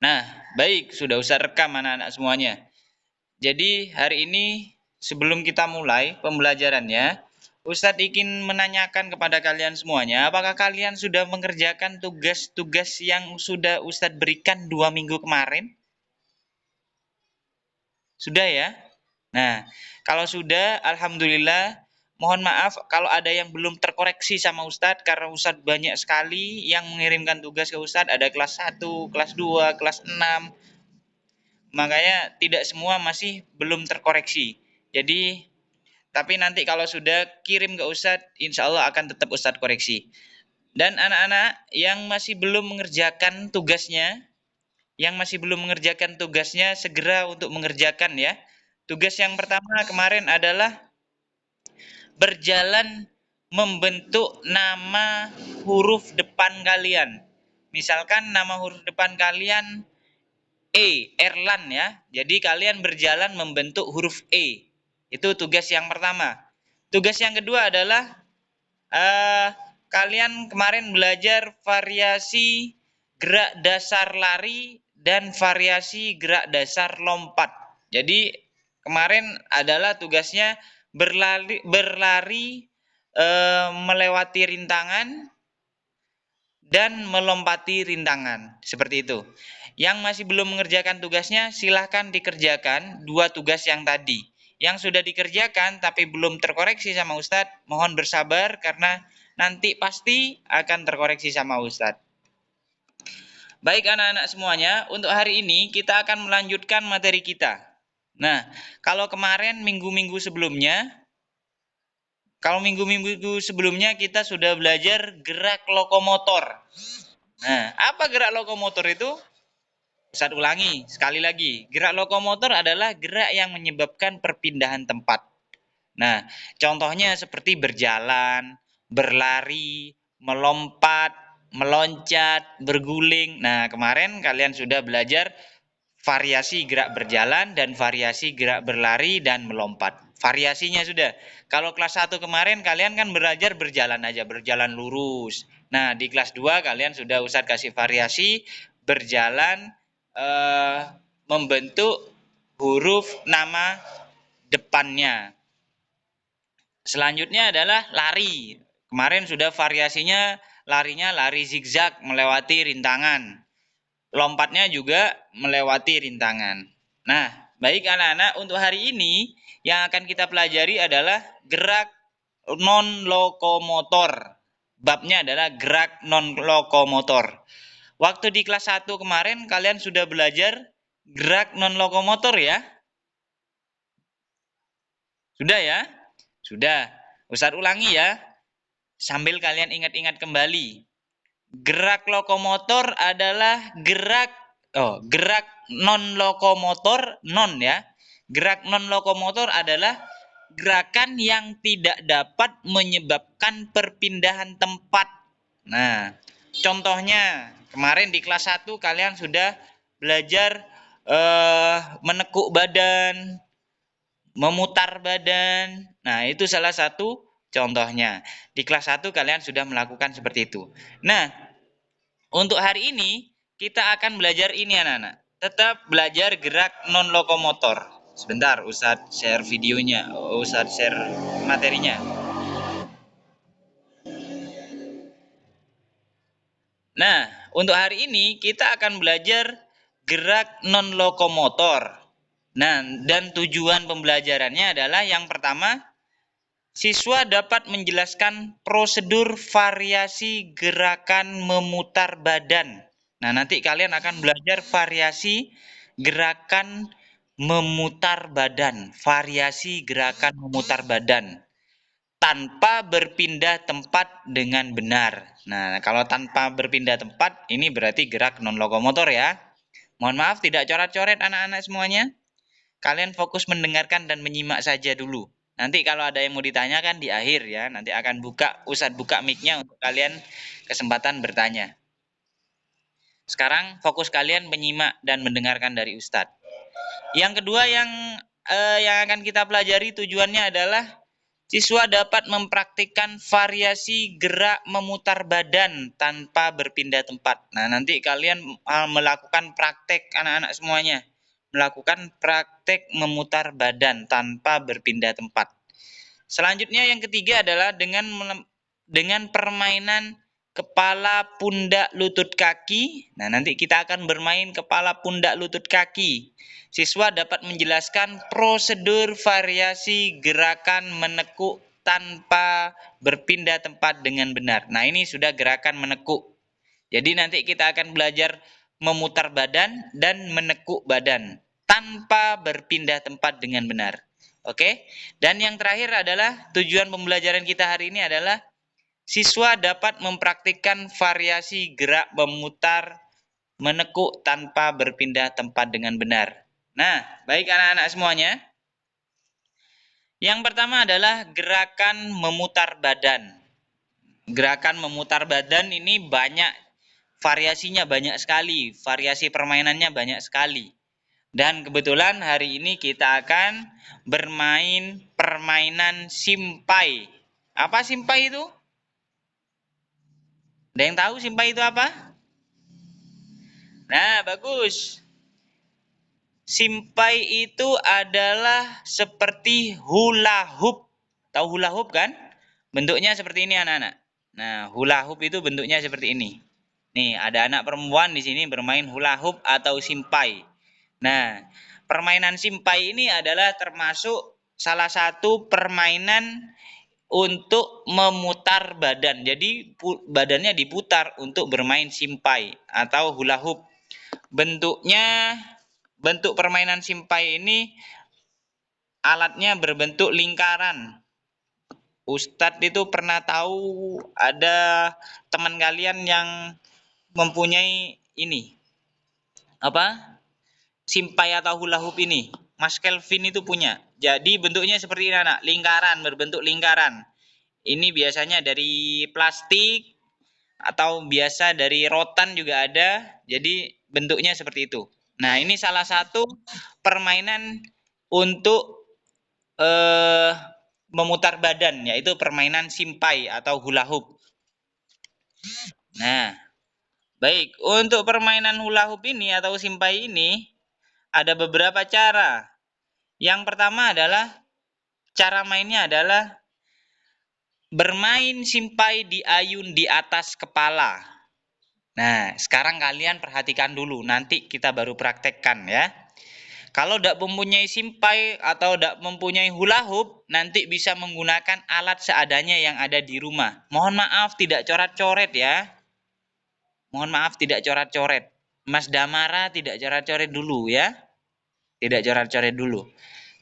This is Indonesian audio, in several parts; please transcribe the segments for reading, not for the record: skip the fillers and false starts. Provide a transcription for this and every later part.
Nah, baik, sudah usah rekam anak-anak semuanya. Jadi hari ini sebelum kita mulai pembelajarannya, Ustadz ingin menanyakan kepada kalian semuanya, apakah kalian sudah mengerjakan tugas-tugas yang sudah Ustadz berikan 2 minggu kemarin? Sudah ya? Nah, kalau sudah, alhamdulillah. Mohon maaf kalau ada yang belum terkoreksi sama Ustadz, karena Ustadz banyak sekali yang mengirimkan tugas ke Ustadz, ada kelas 1, kelas 2, kelas 6. Makanya tidak semua masih belum terkoreksi. Jadi, tapi nanti kalau sudah kirim ke Ustadz, insya Allah akan tetap Ustadz koreksi. Dan anak-anak yang masih belum mengerjakan tugasnya, segera untuk mengerjakan ya. Tugas yang pertama kemarin adalah berjalan membentuk nama huruf depan kalian. Misalkan nama huruf depan kalian Erlan ya. Jadi kalian berjalan membentuk huruf E. Itu tugas yang pertama. Tugas yang kedua adalah kalian kemarin belajar variasi gerak dasar lari dan variasi gerak dasar lompat. Jadi kemarin adalah tugasnya berlari melewati rintangan dan melompati rintangan. Seperti itu. Yang masih belum mengerjakan tugasnya, silahkan dikerjakan 2 tugas yang tadi. Yang sudah dikerjakan tapi belum terkoreksi sama Ustadz, mohon bersabar karena nanti pasti akan terkoreksi sama Ustadz. Baik anak-anak semuanya, untuk hari ini kita akan melanjutkan materi kita. Nah, kalau kemarin minggu-minggu sebelumnya kita sudah belajar gerak lokomotor. Nah, apa gerak lokomotor itu? Ustadz ulangi sekali lagi. Gerak lokomotor adalah gerak yang menyebabkan perpindahan tempat. Nah, contohnya seperti berjalan, berlari, melompat, meloncat, berguling. Nah, kemarin kalian sudah belajar variasi gerak berjalan dan variasi gerak berlari dan melompat. Variasinya sudah. Kalau kelas 1 kemarin kalian kan belajar berjalan aja, berjalan lurus. Nah, di kelas 2 kalian sudah Ustadz kasih variasi berjalan membentuk huruf nama depannya. Selanjutnya adalah lari. Kemarin sudah variasinya larinya lari zigzag melewati rintangan. Lompatnya juga melewati rintangan. Nah, baik anak-anak, untuk hari ini yang akan kita pelajari adalah gerak non-lokomotor. Babnya adalah gerak non-lokomotor. Waktu di kelas 1 kemarin kalian sudah belajar gerak non-lokomotor ya? Sudah ya? Sudah. Ustadz ulangi ya. Sambil kalian ingat-ingat kembali. Gerak lokomotor adalah gerak non-lokomotor ya. Gerak non-lokomotor adalah gerakan yang tidak dapat menyebabkan perpindahan tempat. Nah, contohnya kemarin di kelas 1 kalian sudah belajar menekuk badan, memutar badan. Nah, itu salah satu contohnya. Di kelas 1 kalian sudah melakukan seperti itu. Nah, untuk hari ini kita akan belajar ini anak-anak. Tetap belajar gerak non-lokomotor. Sebentar, Ustadz share videonya, Ustadz share materinya. Nah, untuk hari ini kita akan belajar gerak non-lokomotor. Nah, dan tujuan pembelajarannya adalah yang pertama, siswa dapat menjelaskan prosedur variasi gerakan memutar badan. Nah, nanti kalian akan belajar variasi gerakan memutar badan, variasi gerakan memutar badan tanpa berpindah tempat dengan benar. Nah, kalau tanpa berpindah tempat, ini berarti gerak non-lokomotor ya. Mohon maaf tidak coret-coret anak-anak semuanya. Kalian fokus mendengarkan dan menyimak saja dulu. Nanti kalau ada yang mau ditanyakan di akhir ya, nanti akan Ustadz buka mic-nya untuk kalian kesempatan bertanya. Sekarang fokus kalian menyimak dan mendengarkan dari Ustadz. Yang kedua yang akan kita pelajari tujuannya adalah Siswa dapat mempraktikkan variasi gerak memutar badan tanpa berpindah tempat. Nah, nanti kalian melakukan praktek, anak-anak semuanya. Melakukan praktek memutar badan tanpa berpindah tempat. Selanjutnya yang ketiga adalah dengan permainan kepala, pundak, lutut, kaki. Nah, nanti kita akan bermain kepala, pundak, lutut, kaki. Siswa dapat menjelaskan prosedur variasi gerakan menekuk tanpa berpindah tempat dengan benar. Nah, ini sudah gerakan menekuk. Jadi nanti kita akan belajar memutar badan dan menekuk badan tanpa berpindah tempat dengan benar. Oke? Dan yang terakhir adalah tujuan pembelajaran kita hari ini adalah siswa dapat mempraktikkan variasi gerak memutar menekuk tanpa berpindah tempat dengan benar. Nah, baik anak-anak semuanya. Yang pertama adalah gerakan memutar badan. Gerakan memutar badan ini banyak variasinya, banyak sekali. Variasi permainannya banyak sekali. Dan kebetulan hari ini kita akan bermain permainan simpai. Apa simpai itu? Ada yang tahu simpai itu apa? Nah, bagus. Simpai itu adalah seperti hula hoop. Tahu hula hoop kan? Bentuknya seperti ini anak-anak. Nah, hula hoop itu bentuknya seperti ini. Nih, ada anak perempuan di sini bermain hula hoop atau simpai. Nah, permainan simpai ini adalah termasuk salah satu permainan untuk memutar badan. Jadi badannya diputar untuk bermain simpai atau hula hoop. Bentuk permainan simpai ini alatnya berbentuk lingkaran. Ustadz itu pernah tahu ada teman kalian yang mempunyai ini apa simpai atau hula hoop ini. Mas Kelvin itu punya. Jadi bentuknya seperti ini anak, lingkaran, berbentuk lingkaran. Ini biasanya dari plastik atau biasa dari rotan juga ada. Jadi bentuknya seperti itu. Nah, ini salah satu permainan untuk memutar badan, yaitu permainan simpai atau hula hoop. Nah, baik, untuk permainan hula hoop ini atau simpai ini ada beberapa cara. Yang pertama adalah cara mainnya adalah bermain simpai di ayun di atas kepala. Nah, sekarang kalian perhatikan dulu, nanti kita baru praktekkan ya. Kalau tidak mempunyai simpai atau tidak mempunyai hula hoop, nanti bisa menggunakan alat seadanya yang ada di rumah. Mohon maaf tidak coret-coret ya. Mohon maaf tidak coret-coret. Mas Damara tidak coret-coret dulu ya. Tidak coret-coret dulu.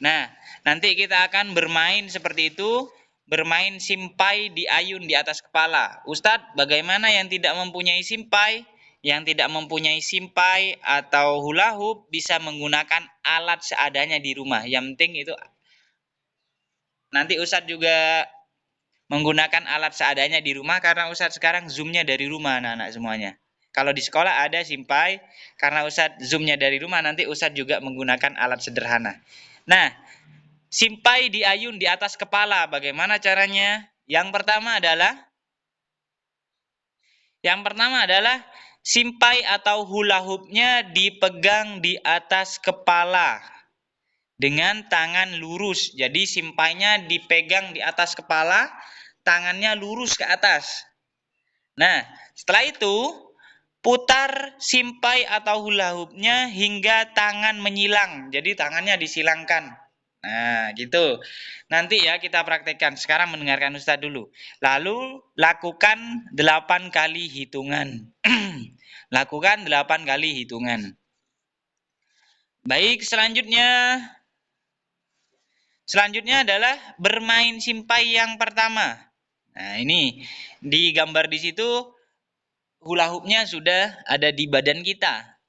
Nah, nanti kita akan bermain seperti itu. Bermain simpai di ayun di atas kepala. Ustadz, bagaimana yang tidak mempunyai simpai? Yang tidak mempunyai simpai atau hula hoop bisa menggunakan alat seadanya di rumah. Yang penting itu nanti Ustadz juga menggunakan alat seadanya di rumah karena Ustadz sekarang zoomnya dari rumah anak-anak semuanya. Kalau di sekolah ada simpai, karena Ustadz zoomnya dari rumah nanti Ustadz juga menggunakan alat sederhana. Nah, simpai di ayun di atas kepala, bagaimana caranya? Yang pertama adalah simpai atau hula hoopnya dipegang di atas kepala dengan tangan lurus. Jadi simpainya dipegang di atas kepala, tangannya lurus ke atas. Nah, setelah itu putar simpai atau hula hoopnya hingga tangan menyilang. Jadi tangannya disilangkan. Nah, gitu. Nanti ya kita praktekkan. Sekarang mendengarkan Ustadz dulu. Lalu lakukan 8 kali hitungan. Lakukan 8 kali hitungan. Baik, selanjutnya adalah bermain simpai yang pertama. Nah, ini di gambar di situ hula hoopnya sudah ada di badan kita.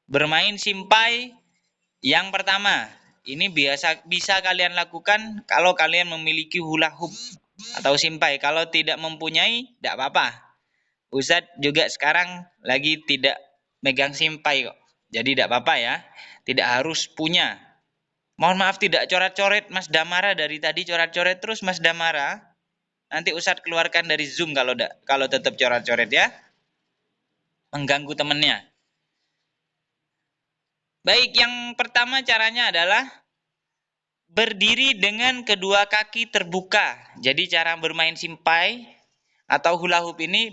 Bermain simpai yang pertama. Ini bisa kalian lakukan kalau kalian memiliki hula hoop atau simpai. Kalau tidak mempunyai, tidak apa-apa. Ustadz juga sekarang lagi tidak megang simpai kok. Jadi tidak apa-apa ya. Tidak harus punya. Mohon maaf tidak coret-coret Mas Damara, dari tadi coret-coret terus Mas Damara. Nanti Ustadz keluarkan dari Zoom kalau tetap coret-coret ya. Mengganggu temennya. Baik, yang pertama caranya adalah berdiri dengan kedua kaki terbuka. Jadi cara bermain simpai atau hula hoop ini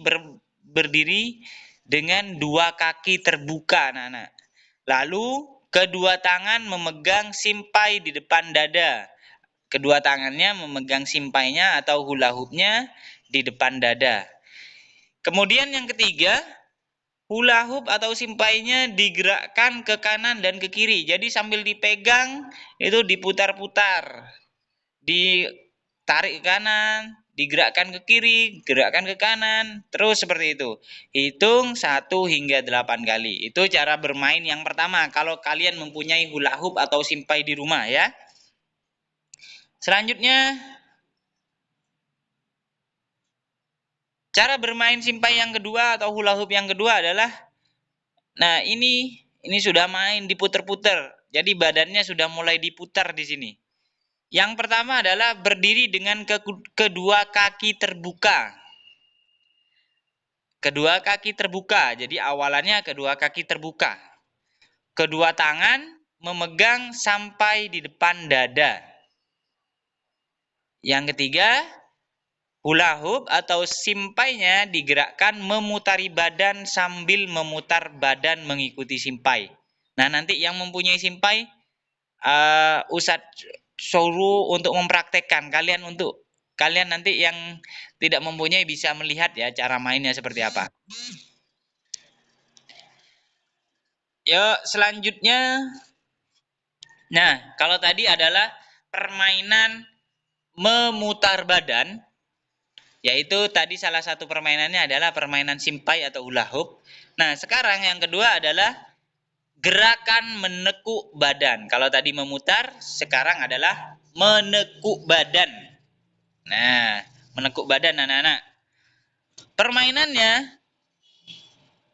berdiri dengan dua kaki terbuka, anak-anak. Lalu kedua tangan memegang simpai di depan dada. Kedua tangannya memegang simpainya atau hula hoopnya di depan dada. Kemudian yang ketiga, hula hoop atau simpainya digerakkan ke kanan dan ke kiri. Jadi sambil dipegang itu diputar-putar. Ditarik ke kanan, digerakkan ke kiri, gerakkan ke kanan, terus seperti itu. Hitung 1 hingga 8 kali. Itu cara bermain yang pertama kalau kalian mempunyai hula hoop atau simpai di rumah ya. Selanjutnya, cara bermain simpai yang kedua atau hula hoop yang kedua adalah, nah ini sudah main diputer-puter. Jadi badannya sudah mulai diputar di sini. Yang pertama adalah berdiri dengan kedua kaki terbuka. Kedua kaki terbuka. Jadi awalannya kedua kaki terbuka. Kedua tangan memegang sampai di depan dada. Yang ketiga, hula hoop atau simpainya digerakkan memutari badan sambil memutar badan mengikuti simpai. Nah, nanti yang mempunyai simpai, Ustadz suruh untuk mempraktekkan. Kalian nanti yang tidak mempunyai bisa melihat ya cara mainnya seperti apa. Yuk, selanjutnya. Nah, kalau tadi adalah permainan memutar badan, yaitu tadi salah satu permainannya adalah permainan simpai atau hula hoop. Nah, sekarang yang kedua adalah gerakan menekuk badan. Kalau tadi memutar, sekarang adalah menekuk badan. Nah, menekuk badan anak-anak. Permainannya,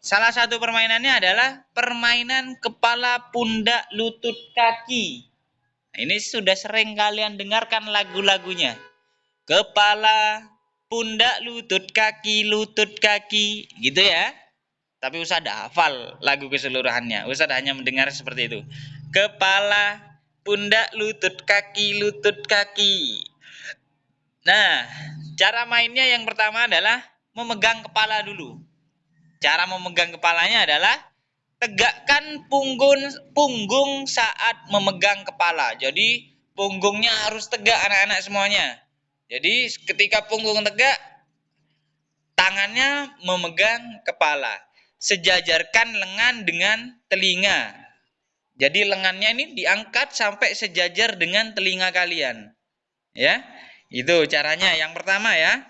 salah satu permainannya adalah permainan kepala, pundak, lutut, kaki. Nah, ini sudah sering kalian dengarkan lagu-lagunya. Kepala, pundak, lutut, kaki, gitu ya. Tapi Ustaz tidak hafal lagu keseluruhannya. Ustaz hanya mendengar seperti itu. Kepala, pundak, lutut, kaki. Nah, cara mainnya yang pertama adalah memegang kepala dulu. Cara memegang kepalanya adalah tegakkan punggung saat memegang kepala. Jadi punggungnya harus tegak anak-anak semuanya. Jadi ketika punggung tegak, tangannya memegang kepala. Sejajarkan lengan dengan telinga. Jadi lengannya ini diangkat sampai sejajar dengan telinga kalian. Ya, itu caranya yang pertama ya.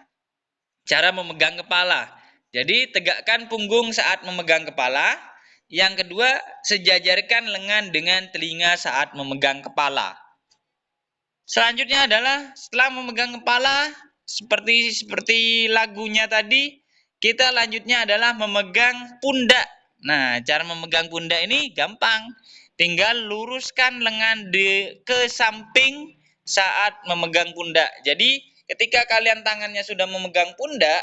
Cara memegang kepala. Jadi tegakkan punggung saat memegang kepala. Yang kedua, sejajarkan lengan dengan telinga saat memegang kepala. Selanjutnya adalah setelah memegang kepala, seperti lagunya tadi, kita lanjutnya adalah memegang pundak. Nah, cara memegang pundak ini gampang. Tinggal luruskan lengan ke samping saat memegang pundak. Jadi ketika kalian tangannya sudah memegang pundak,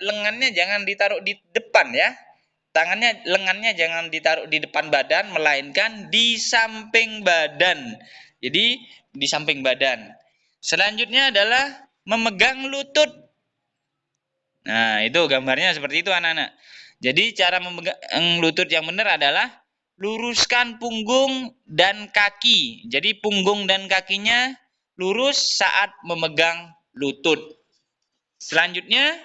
lengannya jangan ditaruh di depan ya. Lengannya jangan ditaruh di depan badan, melainkan di samping badan. Jadi di samping badan. Selanjutnya adalah memegang lutut. Nah, itu gambarnya seperti itu anak-anak. Jadi cara memegang lutut yang benar adalah luruskan punggung dan kaki. Jadi punggung dan kakinya lurus saat memegang lutut. Selanjutnya,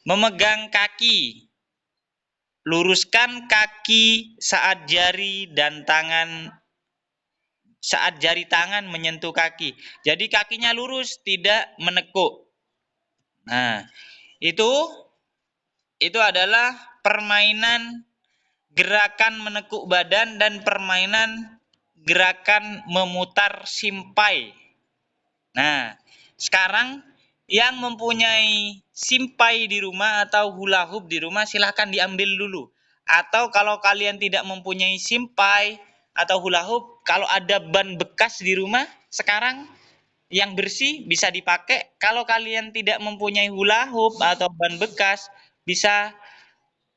memegang kaki. Luruskan kaki saat jari tangan menyentuh kaki. Jadi kakinya lurus, tidak menekuk. Nah, itu adalah permainan gerakan menekuk badan dan permainan gerakan memutar simpai. Nah, sekarang yang mempunyai simpai di rumah atau hula hoop di rumah silahkan diambil dulu. Atau kalau kalian tidak mempunyai simpai, atau hula hoop, kalau ada ban bekas di rumah sekarang yang bersih bisa dipakai. Kalau kalian tidak mempunyai hula hoop atau ban bekas, bisa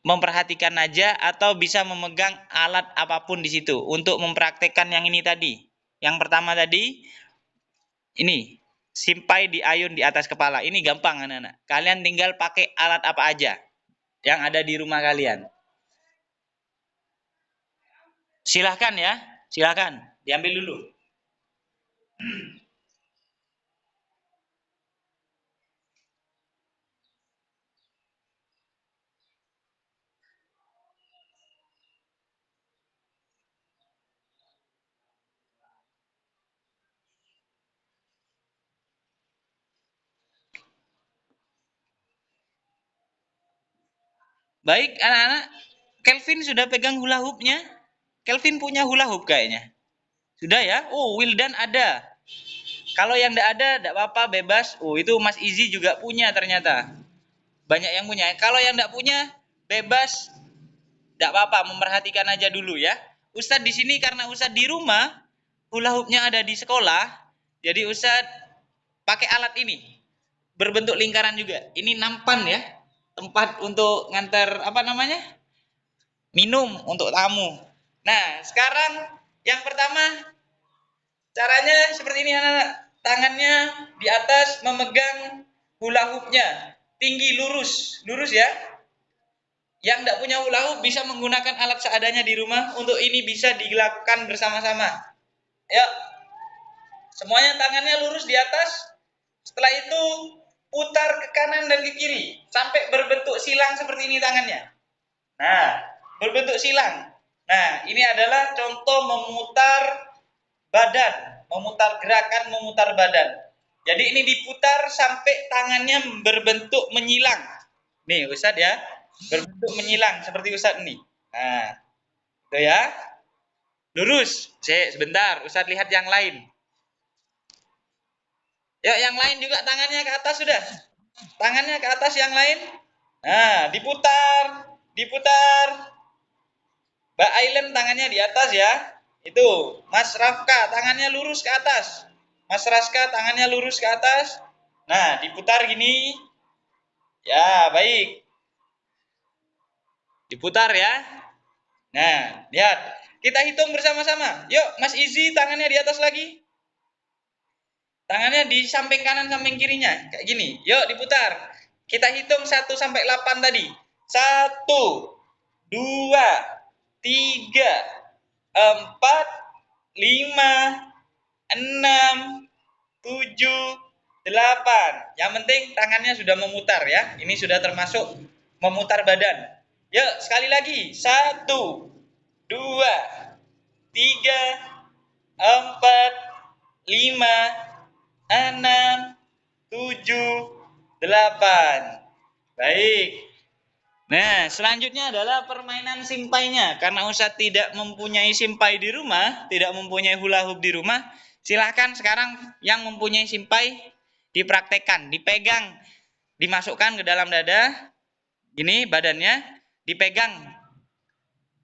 memperhatikan aja atau bisa memegang alat apapun di situ untuk mempraktekkan yang ini tadi. Yang pertama tadi, ini simpai di ayun di atas kepala. Ini gampang anak-anak. Kalian tinggal pakai alat apa aja yang ada di rumah kalian. Silahkan ya, silahkan diambil dulu. Baik anak-anak, Kelvin sudah pegang hula hoopnya. Kelvin punya hula hoop kayaknya. Sudah ya? Oh, Wildan ada. Kalau yang tidak ada, tidak apa-apa, bebas. Oh, itu Mas Izi juga punya ternyata. Banyak yang punya. Kalau yang tidak punya, bebas. Tidak apa-apa, memperhatikan aja dulu ya. Ustadz di sini karena Ustadz di rumah, hula hoopnya ada di sekolah, jadi Ustadz pakai alat ini. Berbentuk lingkaran juga. Ini nampan ya. Tempat untuk ngantar apa namanya? Minum untuk tamu. Nah, sekarang yang pertama caranya seperti ini anak-anak. Tangannya di atas memegang hula hoopnya. Tinggi lurus. Lurus ya. Yang tidak punya hula hoop bisa menggunakan alat seadanya di rumah. Untuk ini bisa dilakukan bersama-sama. Ya. Semuanya tangannya lurus di atas. Setelah itu putar ke kanan dan ke kiri. Sampai berbentuk silang seperti ini tangannya. Nah, berbentuk silang. Nah, ini adalah contoh memutar badan, memutar gerakan, memutar badan. Jadi ini diputar sampai tangannya berbentuk menyilang. Nih, Ustadz ya, berbentuk menyilang seperti Ustadz ini. Nah, itu ya. Lurus. Sebentar, Ustadz lihat yang lain. Ya, yang lain juga tangannya ke atas sudah. Tangannya ke atas yang lain. Nah, diputar, diputar. Mbak Ailen tangannya di atas ya. Itu, Mas Rafka tangannya lurus ke atas. Mas Raska tangannya lurus ke atas. Nah, diputar gini. Ya, baik. Diputar ya. Nah, lihat. Kita hitung bersama-sama. Yuk, Mas Izi tangannya di atas lagi. Tangannya di samping kanan, samping kirinya. Kayak gini. Yuk, diputar. Kita hitung 1 sampai 8 tadi. 1, 2, 3, 4, 5, 6, 7, 8. Yang penting tangannya sudah memutar ya. Ini sudah termasuk memutar badan. Yuk, sekali lagi. 1, 2, 3, 4, 5, 6, 7, 8. Baik. Nah, selanjutnya adalah permainan simpainya. Karena Ustadz tidak mempunyai simpai di rumah, tidak mempunyai hula hoop di rumah, silahkan sekarang yang mempunyai simpai dipraktekkan, dipegang, dimasukkan ke dalam dada, gini badannya, dipegang,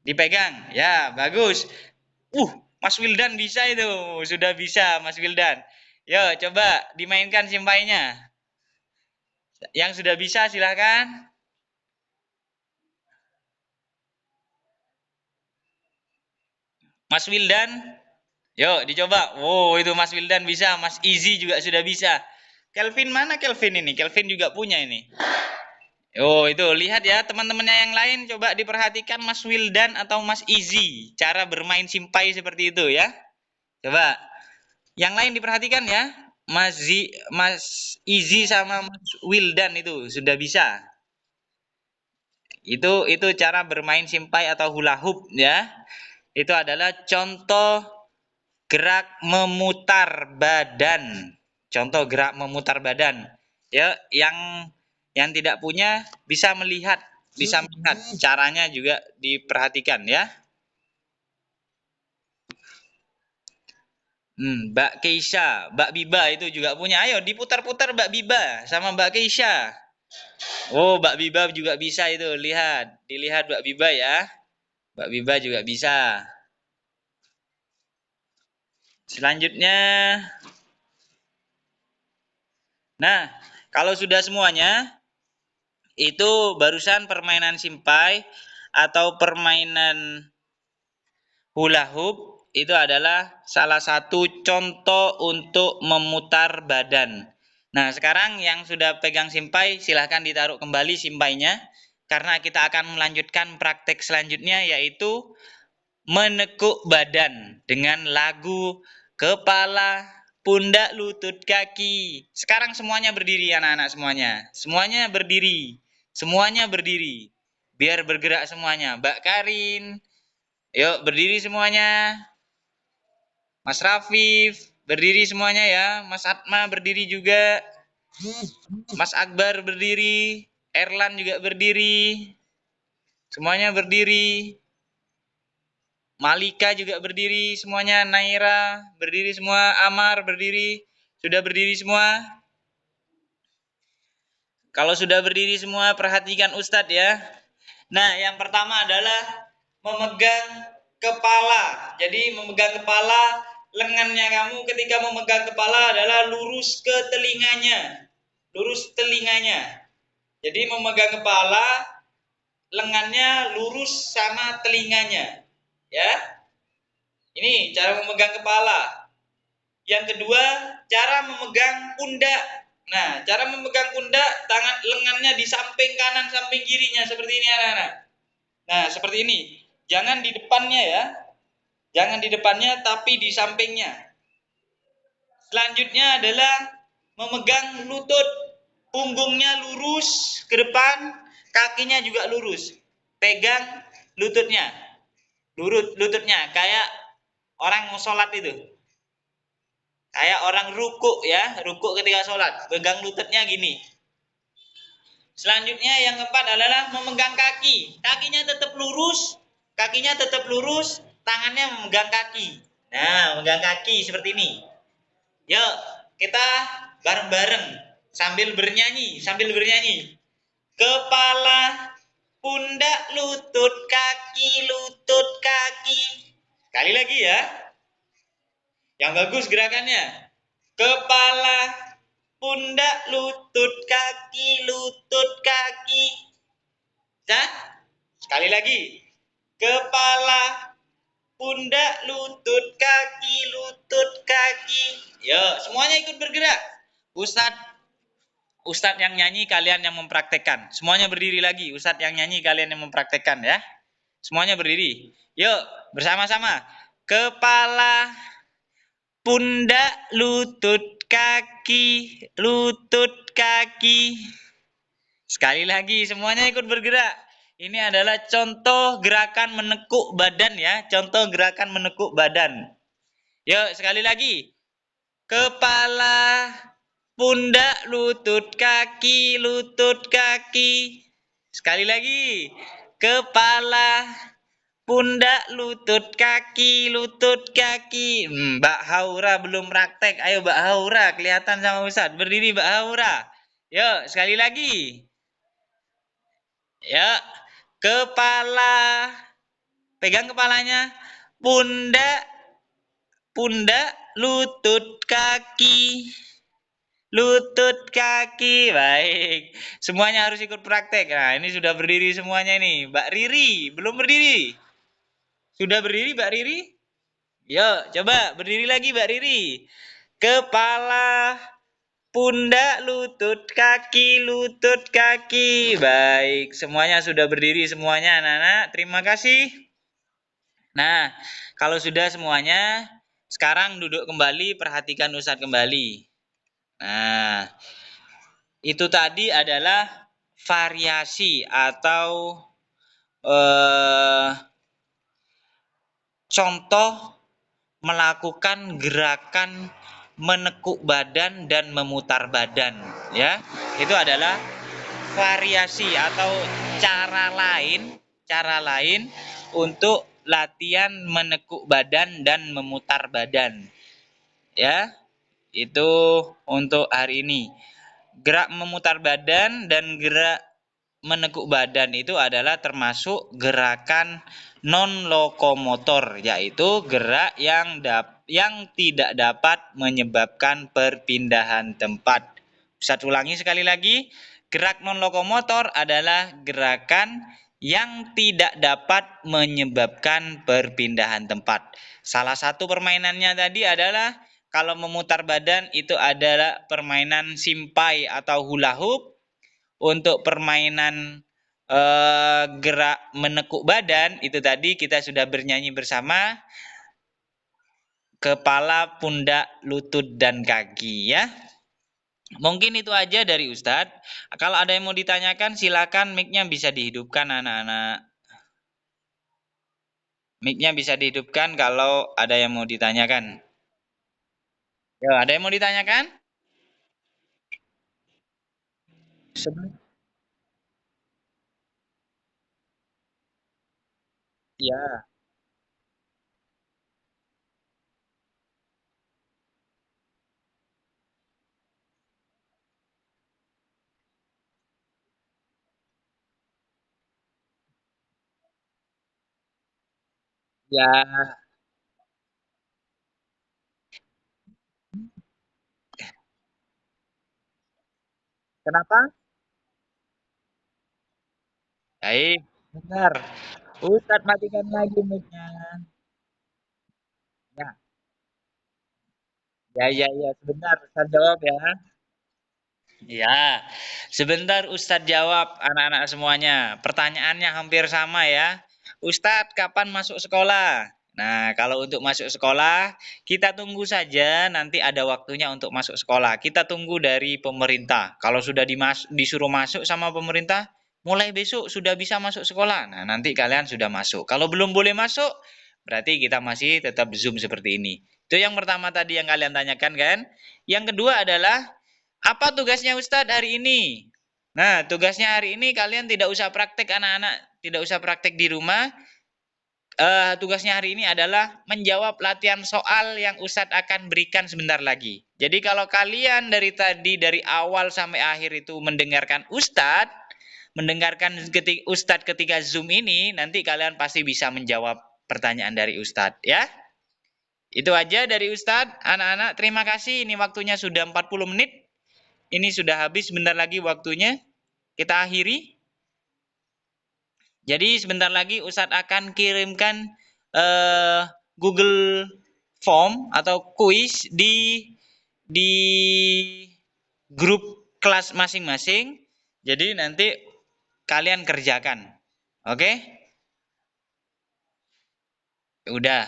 dipegang, ya bagus. Mas Wildan bisa itu, sudah bisa Mas Wildan. Yo, coba dimainkan simpainya. Yang sudah bisa silahkan. Mas Wildan, yuk dicoba. Oh, itu Mas Wildan bisa, Mas Easy juga sudah bisa. Kelvin mana Kelvin ini? Kelvin juga punya ini. Oh, itu lihat ya teman-temannya yang lain, coba diperhatikan Mas Wildan atau Mas Easy cara bermain simpai seperti itu ya. Coba. Yang lain diperhatikan ya. Mas Easy sama Mas Wildan itu sudah bisa. Itu cara bermain simpai atau hula hoop ya. Itu adalah contoh gerak memutar badan. Contoh gerak memutar badan. Ya, yang tidak punya bisa melihat caranya juga diperhatikan ya. Mbak Keisha, Mbak Biba itu juga punya. Ayo diputar-putar Mbak Biba sama Mbak Keisha. Oh, Mbak Biba juga bisa itu. Lihat, dilihat Mbak Biba ya. Mbak Biba juga bisa. Selanjutnya, nah, kalau sudah semuanya, itu barusan permainan simpai atau permainan hula hoop itu adalah salah satu contoh untuk memutar badan. Nah, sekarang yang sudah pegang simpai, silahkan ditaruh kembali simpainya, karena kita akan melanjutkan praktek selanjutnya, yaitu menekuk badan dengan lagu kepala, pundak, lutut, kaki. Sekarang semuanya berdiri, anak-anak semuanya. Semuanya berdiri. Semuanya berdiri. Biar bergerak semuanya. Mbak Karin, yuk berdiri semuanya. Mas Rafif, berdiri semuanya ya. Mas Atma berdiri juga. Mas Akbar berdiri. Erlan juga berdiri. Semuanya berdiri. Malika juga berdiri semuanya. Naira berdiri semua. Amar berdiri. Sudah berdiri semua? Kalau sudah berdiri semua, perhatikan Ustadz ya. Nah, yang pertama adalah memegang kepala. Jadi memegang kepala, lengannya kamu ketika memegang kepala adalah lurus ke telinganya. Lurus telinganya. Jadi memegang kepala, lengannya lurus sama telinganya. Ya. Ini cara memegang kepala. Yang kedua, cara memegang pundak. Nah, cara memegang pundak, tangan lengannya di samping kanan, samping kirinya seperti ini anak-anak. Nah, seperti ini. Jangan di depannya ya. Jangan di depannya tapi di sampingnya. Selanjutnya adalah memegang lutut. Punggungnya lurus ke depan, kakinya juga lurus. Pegang lututnya. Lututnya kayak orang mau sholat itu. Kayak orang ruku ya, ruku ketika sholat. Pegang lututnya gini. Selanjutnya yang keempat adalah memegang kaki. Kakinya tetap lurus, tangannya memegang kaki. Nah, memegang kaki seperti ini. Yuk, kita bareng-bareng sambil bernyanyi. Kepala, pundak, lutut, kaki. Sekali lagi ya. Yang bagus gerakannya. Kepala, pundak, lutut, kaki. Dan sekali lagi. Kepala, pundak, lutut, kaki. Yuk, semuanya ikut bergerak. Ustadz yang nyanyi, kalian yang mempraktekkan. Semuanya berdiri lagi. Ustadz yang nyanyi, kalian yang mempraktekkan ya. Semuanya berdiri. Yuk, bersama-sama. Kepala, pundak, lutut, kaki. Sekali lagi, semuanya ikut bergerak. Ini adalah contoh gerakan menekuk badan ya. Contoh gerakan menekuk badan. Yuk, sekali lagi. Kepala, pundak, lutut, kaki. Sekali lagi. Kepala, pundak, lutut, kaki. Mbak Haura belum praktek. Ayo Mbak Haura, kelihatan sama Ustadz. Berdiri Mbak Haura. Yuk, sekali lagi. Ya, kepala. Pegang kepalanya. Pundak, lutut, kaki. Baik. Semuanya harus ikut praktek. Nah, ini sudah berdiri semuanya ini. Mbak Riri, belum berdiri. Sudah berdiri Mbak Riri? Yuk, coba berdiri lagi Mbak Riri. Kepala, pundak, lutut, kaki. Baik, semuanya sudah berdiri semuanya anak-anak. Terima kasih. Nah, kalau sudah semuanya, sekarang duduk kembali, perhatikan Ustadz kembali. Nah, itu tadi adalah variasi atau contoh melakukan gerakan menekuk badan dan memutar badan ya. Itu adalah variasi atau cara lain untuk latihan menekuk badan dan memutar badan. Ya. Itu untuk hari ini. Gerak memutar badan dan gerak menekuk badan itu adalah termasuk gerakan non lokomotor, yaitu gerak yang tidak dapat menyebabkan perpindahan tempat. Ustadz ulangi sekali lagi, gerak non lokomotor adalah gerakan yang tidak dapat menyebabkan perpindahan tempat. Salah satu permainannya tadi adalah kalau memutar badan itu adalah permainan simpai atau hula hoop. Untuk permainan gerak menekuk badan itu tadi kita sudah bernyanyi bersama kepala, pundak, lutut dan kaki ya. Mungkin itu aja dari Ustadz. Kalau ada yang mau ditanyakan silakan mic-nya bisa dihidupkan anak-anak. Mic-nya bisa dihidupkan kalau ada yang mau ditanyakan. Yo, ada yang mau ditanyakan? Sebelum ya, ya. Kenapa? Baik, benar. Ustadz matikan lagi mic-nya. Ya, ya, sebentar Ustadz jawab ya. Ya, sebentar Ustadz jawab anak-anak semuanya. Pertanyaannya hampir sama ya. Ustadz, kapan masuk sekolah? Nah, kalau untuk masuk sekolah, kita tunggu saja nanti ada waktunya untuk masuk sekolah. Kita tunggu dari pemerintah. Kalau sudah disuruh masuk sama pemerintah, mulai besok sudah bisa masuk sekolah. Nah, nanti kalian sudah masuk. Kalau belum boleh masuk, berarti kita masih tetap Zoom seperti ini. Itu yang pertama tadi yang kalian tanyakan kan? Yang kedua adalah apa tugasnya Ustadz hari ini? Nah, tugasnya hari ini kalian tidak usah praktek anak-anak, tidak usah praktek di rumah. Tugasnya hari ini adalah menjawab latihan soal yang Ustadz akan berikan sebentar lagi. Jadi kalau kalian dari tadi dari awal sampai akhir itu mendengarkan Ustadz, mendengarkan Ustadz ketika Zoom ini, nanti kalian pasti bisa menjawab pertanyaan dari Ustadz ya. Itu aja dari Ustadz. Anak-anak terima kasih. Ini waktunya sudah 40 menit. Ini sudah habis sebentar lagi waktunya. Kita akhiri. Jadi sebentar lagi Ustadz akan kirimkan Google Form atau kuis di grup kelas masing-masing. Jadi nanti kalian kerjakan. Oke? Udah.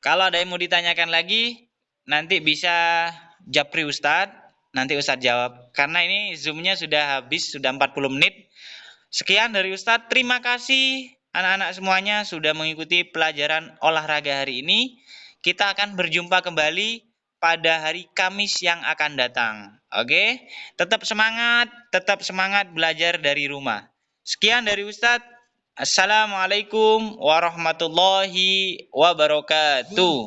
Kalau ada yang mau ditanyakan lagi, nanti bisa japri Ustadz. Nanti Ustadz jawab. Karena ini Zoom-nya sudah habis, sudah 40 menit. Sekian dari Ustadz. Terima kasih anak-anak semuanya sudah mengikuti pelajaran olahraga hari ini. Kita akan berjumpa kembali pada hari Kamis yang akan datang. Oke? Tetap semangat belajar dari rumah. Sekian dari Ustadz. Assalamualaikum warahmatullahi wabarakatuh.